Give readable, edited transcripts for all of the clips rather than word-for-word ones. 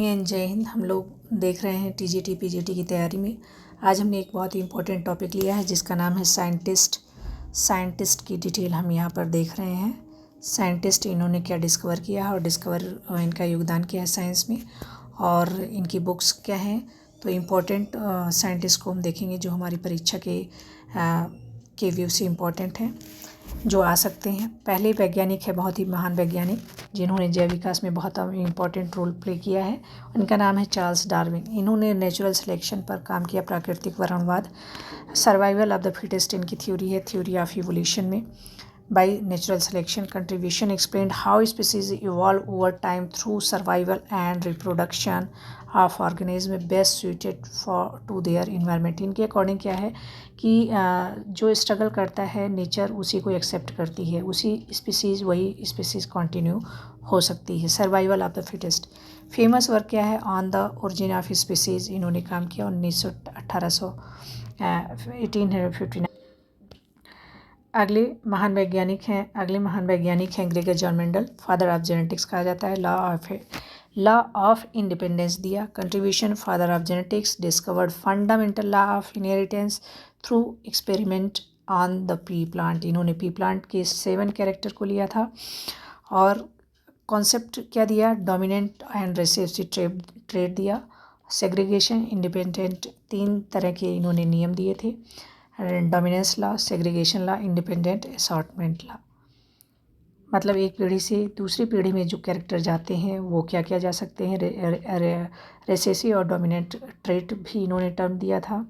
And जय हिंद। हम लोग देख रहे हैं टीजीटी पीजीटी की तैयारी में। आज हमने एक बहुत ही इम्पोर्टेंट टॉपिक लिया है जिसका नाम है साइंटिस्ट की डिटेल हम यहाँ पर देख रहे हैं। साइंटिस्ट इन्होंने क्या डिस्कवर किया है और इनका योगदान क्या है साइंस में और इनकी बुक्स क्या हैं। तो इम्पोर्टेंट साइंटिस्ट को हम देखेंगे जो हमारी परीक्षा के व्यू से इम्पोर्टेंट हैं, जो आ सकते हैं। पहले वैज्ञानिक है, बहुत ही महान वैज्ञानिक जिन्होंने जैव विकास में बहुत इम्पोर्टेंट रोल प्ले किया है। उनका नाम है चार्ल्स डार्विन। इन्होंने नेचुरल सिलेक्शन पर काम किया, प्राकृतिक वर्णवाद, सर्वाइवल ऑफ द फिटेस्ट इनकी थ्योरी है, थ्योरी ऑफ इवोल्यूशन में। By natural selection contribution explain how species evolve over time through survival and reproduction of organism best suited for to their environment. इनके according क्या है कि जो struggle करता है नेचर उसी को एक्सेप्ट करती है, उसी स्पीसीज़ वही स्पीसीज़ कंटिन्यू हो सकती है। Survival of the fittest. Famous work क्या है? On the origin of species इन्होंने काम किया 1859। अगले महान वैज्ञानिक हैं Gregor John Mendel, father of genetics कहा जाता है। लॉ ऑफ इंडिपेंडेंस दिया, contribution father of genetics, discovered fundamental law of inheritance through experiment on the P plant. इन्होंने पी प्लांट के 7 कैरेक्टर को लिया था और कॉन्सेप्ट क्या दिया? डोमिनेंट एंड रिसेसिव ट्रेड दिया, सेग्रीगेशन, इंडिपेंडेंट, 3 तरह के इन्होंने नियम दिए थे। Dominance law, segregation law, independent assortment law. मतलब एक पीढ़ी से दूसरी पीढ़ी में जो कैरेक्टर जाते हैं वो क्या क्या जा सकते हैं। रेसेसिव और डोमिनेंट ट्रेट भी इन्होंने टर्म दिया था।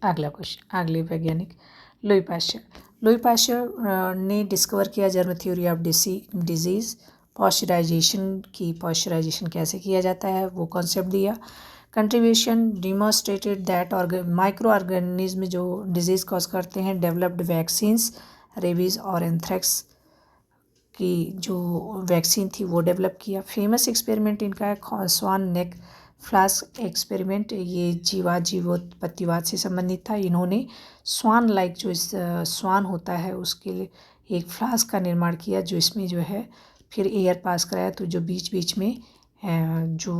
अगले वैज्ञानिक लुई पाश्चर ने डिस्कवर किया germ theory of disease, pasteurisation कैसे किया जाता है वो कॉन्सेप्ट दिया। Contribution demonstrated that micro organism जो डिजीज़ कॉज करते हैं, डेवलप्ड वैक्सीन्स, रेबीज़ और एंथ्रेक्स की जो वैक्सीन थी वो डेवलप किया। फेमस एक्सपेरिमेंट इनका है स्वान नेक फ्लास्क एक्सपेरिमेंट। ये जीवोत्पत्तिवाद से संबंधित था। इन्होंने स्वान लाइक जो स्वान होता है उसके लिए एक फ्लास्क का निर्माण किया जो इसमें जो है फिर एयर पास कराया, तो जो बीच में जो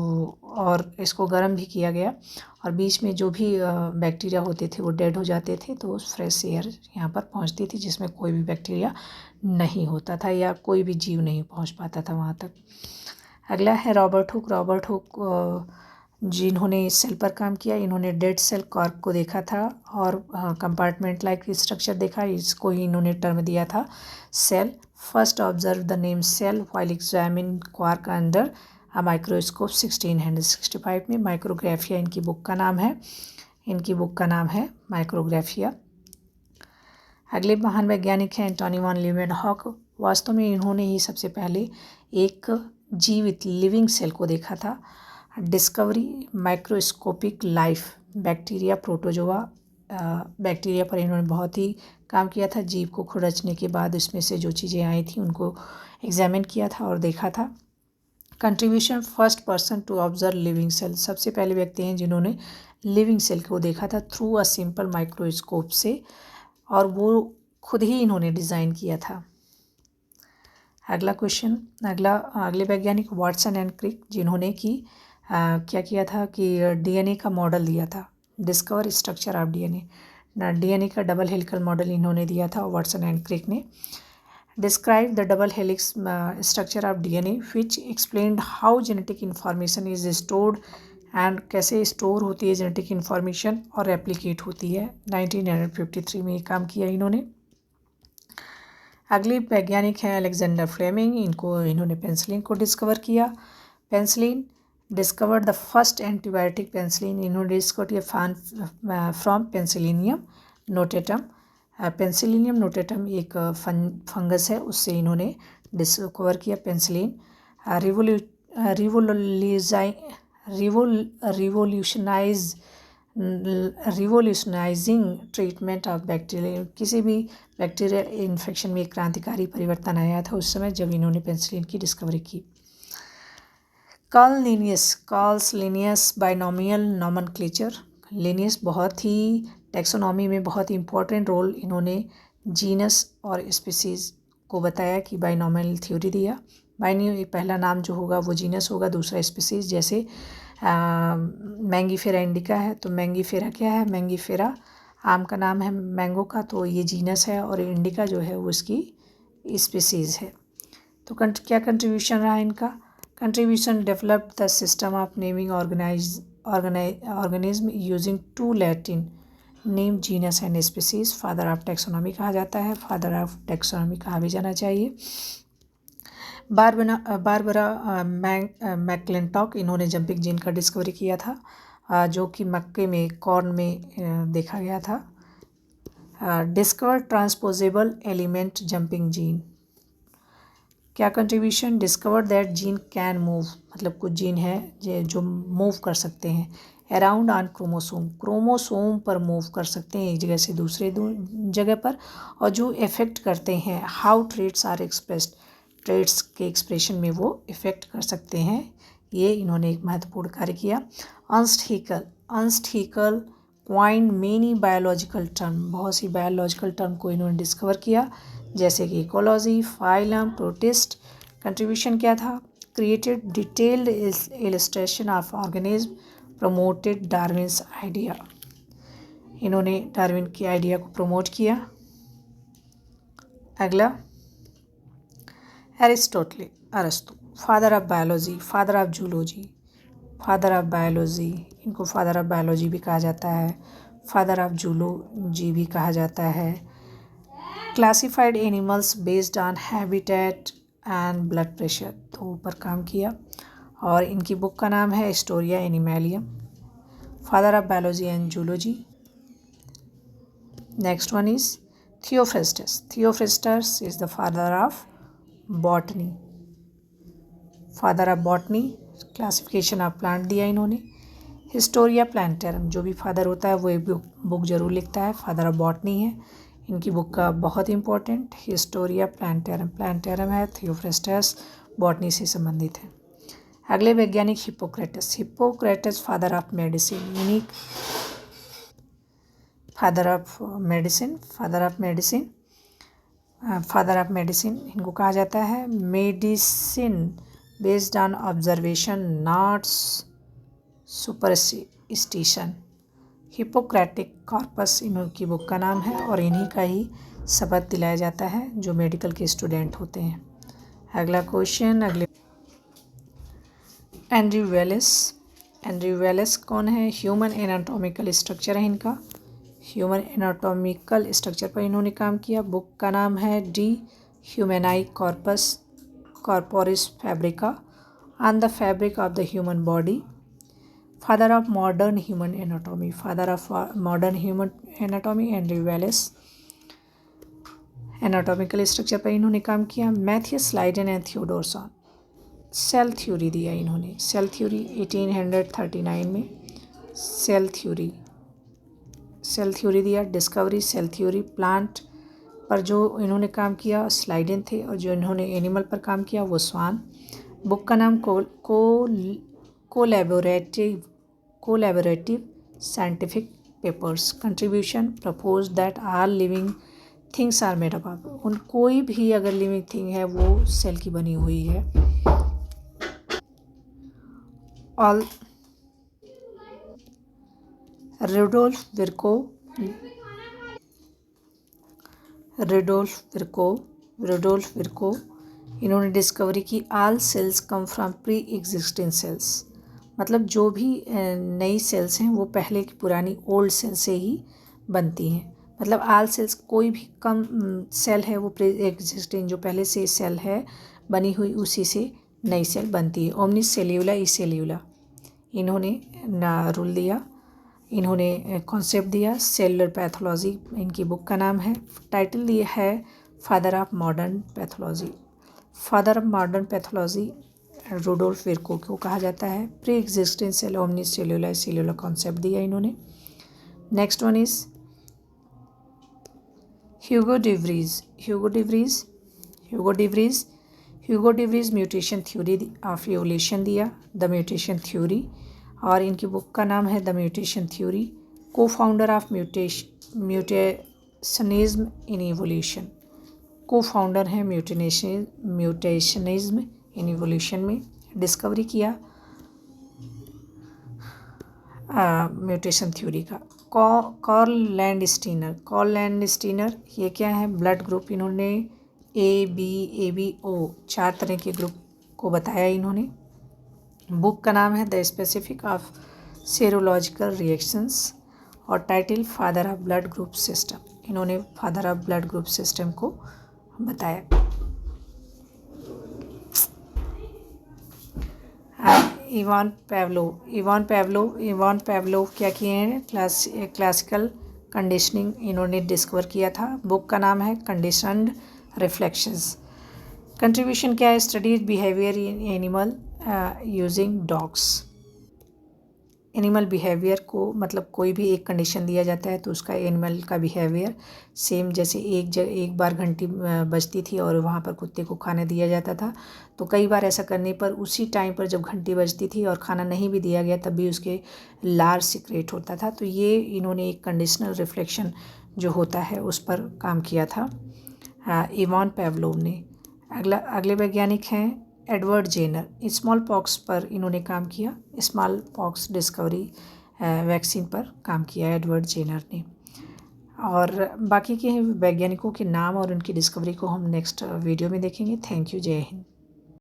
और इसको गर्म भी किया गया और बीच में जो भी बैक्टीरिया होते थे वो डेड हो जाते थे, तो फ्रेश एयर यहाँ पर पहुँचती थी जिसमें कोई भी बैक्टीरिया नहीं होता था या कोई भी जीव नहीं पहुँच पाता था वहाँ तक। अगला है रॉबर्ट हुक जिन्होंने सेल पर काम किया। इन्होंने डेड सेल कॉर्क को देखा था और कंपार्टमेंट लाइक स्ट्रक्चर देखा, इसको ही इन्होंने टर्म दिया था cell. First observe the name cell while examine cork under a microscope 1665 में। माइक्रोग्राफिया इनकी बुक का नाम है माइक्रोग्राफिया। अगले महान वैज्ञानिक हैं एंटोनी वॉन लीeuwenhoek। वास्तव में इन्होंने ही सबसे पहले एक जीवित लिविंग सेल को देखा था। Discovery microscopic life, bacteria, protozoa, bacteria पर इन्होंने बहुत ही काम किया था। जीव को खुरचने के बाद उसमें से जो चीज़ें आई थी उनको एग्जामिन किया था और देखा था। Contribution first person to observe living cell, सबसे पहले व्यक्ति हैं जिन्होंने लिविंग सेल को देखा था थ्रू अ सिंपल माइक्रोस्कोप से, और वो खुद ही इन्होंने डिज़ाइन किया था। अगले वैज्ञानिक वाटसन एंड क्रिक जिन्होंने क्या किया था कि डीएनए का मॉडल दिया था। डिस्कवर स्ट्रक्चर ऑफ डीएनए का डबल हेलिकल मॉडल इन्होंने दिया था वाटसन एंड क्रिक ने। Describe the double helix structure of DNA which explained how genetic information is stored and कैसे स्टोर होती है जेनेटिक इन्फॉर्मेशन और रेप्लिकेट होती है। 1953 में ये काम किया इन्होंने। अगले वैज्ञानिक हैं अलेक्जेंडर फ्लेमिंग। इन्होंने पेंसिलिन को डिस्कवर किया। Penicillin discovered the first antibiotic penicillin. इन्होंने डिस्कवर किया फ्रॉम पेंसिलिनियम नोटेटम। पेंसिलिनियम नोटेटम एक फंगस है, उससे इन्होंने डिस्कवर किया पेंसिलिन। रिवोल्यूशनाइजिंग ट्रीटमेंट ऑफ बैक्टीरिया, किसी भी बैक्टीरियल इन्फेक्शन में एक क्रांतिकारी परिवर्तन आया था उस समय जब इन्होंने पेंसिलिन की डिस्कवरी की। Carl's Linnaeus binomial nomenclature. Linnaeus बहुत ही टेक्सोनॉमी में बहुत ही इंपॉर्टेंट रोल इन्होंने जीनस और स्पीसीज़ को बताया कि बाइनोमियल थ्योरी दिया। बाइनियो पहला नाम जो होगा वो जीनस होगा, दूसरा स्पीसीज। जैसे मैंगीफेरा इंडिका है तो मैंगीफेरा क्या है, मैंगीफेरा आम का नाम है मैंगो का, तो ये जीनस है, और इंडिका जो है वो इसकी स्पीसीज़ है। तो क्या कंट्रीब्यूशन रहा इनका? Contribution developed the system of naming organism using two Latin name genus and species. Father of taxonomy कहा जाता है, फादर ऑफ टैक्सोनॉमी कहा भी जाना चाहिए। बारबरा मैकक्लिंटॉक, इन्होंने जंपिंग जीन का डिस्कवरी किया था, जो कि मक्के में कॉर्न में देखा गया था। Discover transposable element jumping gene. क्या contribution? Discover that gene can move, मतलब कुछ जीन है जो मूव कर सकते हैं अराउंड ऑन क्रोमोसोम, क्रोमोसोम पर मूव कर सकते हैं एक जगह से दूसरे जगह पर, और जो इफ़ेक्ट करते हैं how traits are expressed, traits के एक्सप्रेशन में वो इफ़ेक्ट कर सकते हैं। ये इन्होंने एक महत्वपूर्ण कार्य किया। Ernst Hückel coin many biological term, बहुत सी बायोलॉजिकल टर्म को इन्होंने डिस्कवर किया, जैसे कि इकोलॉजी, फाइलम, प्रोटिस्ट। कंट्रीब्यूशन क्या था? Created detailed illustration of organism, promoted Darwin's idea, इन्होंने डार्विन की आइडिया को प्रमोट किया। अगला एरिस्टोटल, अरस्तु, father of biology, father of zoology, father of biology, इनको फादर ऑफ बायोलॉजी भी कहा जाता है, फादर ऑफ जूलॉजी भी कहा जाता है। Classified animals based on habitat and blood pressure, तो ऊपर काम किया, और इनकी बुक का नाम है Historia Animalium. Father of biology and zoology. Next one is Theophrastus, Theophrastus is the father of botany, father of botany, classification of plant दिया इन्होंने। हिस्टोरिया प्लांटेरम, जो भी फादर होता है वो एक बुक जरूर लिखता है, फादर ऑफ बॉटनी है, इनकी बुक का बहुत इंपॉर्टेंट हिस्टोरिया प्लांटेरम, प्लांटेरम है, थियोफ्रेस्टस बॉटनी से संबंधित है। अगले वैज्ञानिक Hippocrates, Hippocrates father of medicine, unique father of medicine, father of medicine, father of medicine इनको कहा जाता है। Medicine based on observation not superstition, Hippocratic corpus इनकी बुक का नाम है, और इन्हीं का ही शपथ दिलाया जाता है जो मेडिकल के स्टूडेंट होते हैं। अगला क्वेश्चन, अगले एंड्रयू वेलिस, एंड्रयू वेलिस कौन है? ह्यूमन एनाटॉमिकल स्ट्रक्चर है इनका, ह्यूमन एनाटॉमिकल स्ट्रक्चर पर इन्होंने काम किया। बुक का नाम है De humani corpus corporis fabrica on the fabric of the human body. Father of modern human anatomy, father of modern human anatomy Andrew Vesalius. Anatomical structure पर इन्होंने काम किया। Matthias Schleiden and Theodor Schwann, cell theory दिया इन्होंने, cell theory 1839 में, cell theory दिया। Discovery cell theory, plant पर जो इन्होंने काम किया स्लाइडेन थे, और जो इन्होंने एनिमल पर काम किया वो स्वान। बुक का नाम collaborative scientific papers. Contribution propose that all living things are made up of, उन कोई भी अगर लिविंग थिंग है वो सेल की बनी हुई है। ऑल रुडोल्फ विर्को इन्होंने डिस्कवरी की all cells come from pre existing cells, मतलब जो भी नई सेल्स हैं वो पहले की पुरानी ओल्ड सेल से ही बनती हैं। मतलब ऑल सेल्स, कोई भी कम सेल है वो प्री एग्जिस्टिंग जो पहले से सेल है बनी हुई उसी से नई सेल बनती है। ओमनिस सेल्यूला ई सेल्यूला इन्होंने रूल दिया, इन्होंने कॉन्सेप्ट दिया। सेलुलर पैथोलॉजी इनकी बुक का नाम है। टाइटल दिया है father of modern pathology, father of modern pathology Rudolf Virchow को कहा जाता है। Pre existing cell omnis cellula cellular concept दिया इन्होंने। Next one is Hugo de Vries mutation theory of evolution दिया, द म्यूटेशन थ्योरी, और इनकी बुक का नाम है द म्यूटेशन थ्योरी। को founder of mutationism in evolution, को फाउंडर हैं म्यूटेशनिज्म इन इवोल्यूशन में डिस्कवरी किया म्यूटेशन थ्योरी का। कार्ल लैंडस्टीनर ये क्या है, ब्लड ग्रुप इन्होंने AB चार तरह के ग्रुप को बताया इन्होंने। बुक का नाम है the specific of serological reactions और title father of blood group system, इन्होंने father of blood group system को बताया। इवान पैवलोव क्या किए हैं, क्लासिकल कंडीशनिंग इन्होंने डिस्कवर किया था। बुक का नाम है कंडीशनड रिफ्लेक्शंस। कंट्रीब्यूशन क्या है, studies behaviour in animal using dogs. Animal behaviour को मतलब कोई भी एक कंडीशन दिया जाता है तो उसका एनिमल का बिहेवियर सेम, जैसे एक बार घंटी बजती थी और वहाँ पर कुत्ते को खाना दिया जाता था, तो कई बार ऐसा करने पर उसी टाइम पर जब घंटी बजती थी और खाना नहीं भी दिया गया तब भी उसके लार सिक्रेट होता था। तो ये इन्होंने एक कंडीशनल रिफ्लेक्शन जो होता है उस पर काम किया था इवान पैवलोव ने। अगले वैज्ञानिक हैं एडवर्ड जेनर। स्मॉल पॉक्स पर इन्होंने काम किया, स्मॉल पॉक्स डिस्कवरी वैक्सीन पर काम किया एडवर्ड जेनर ने। और बाकी के वैज्ञानिकों के नाम और उनकी डिस्कवरी को हम नेक्स्ट वीडियो में देखेंगे। थैंक यू, जय हिंद।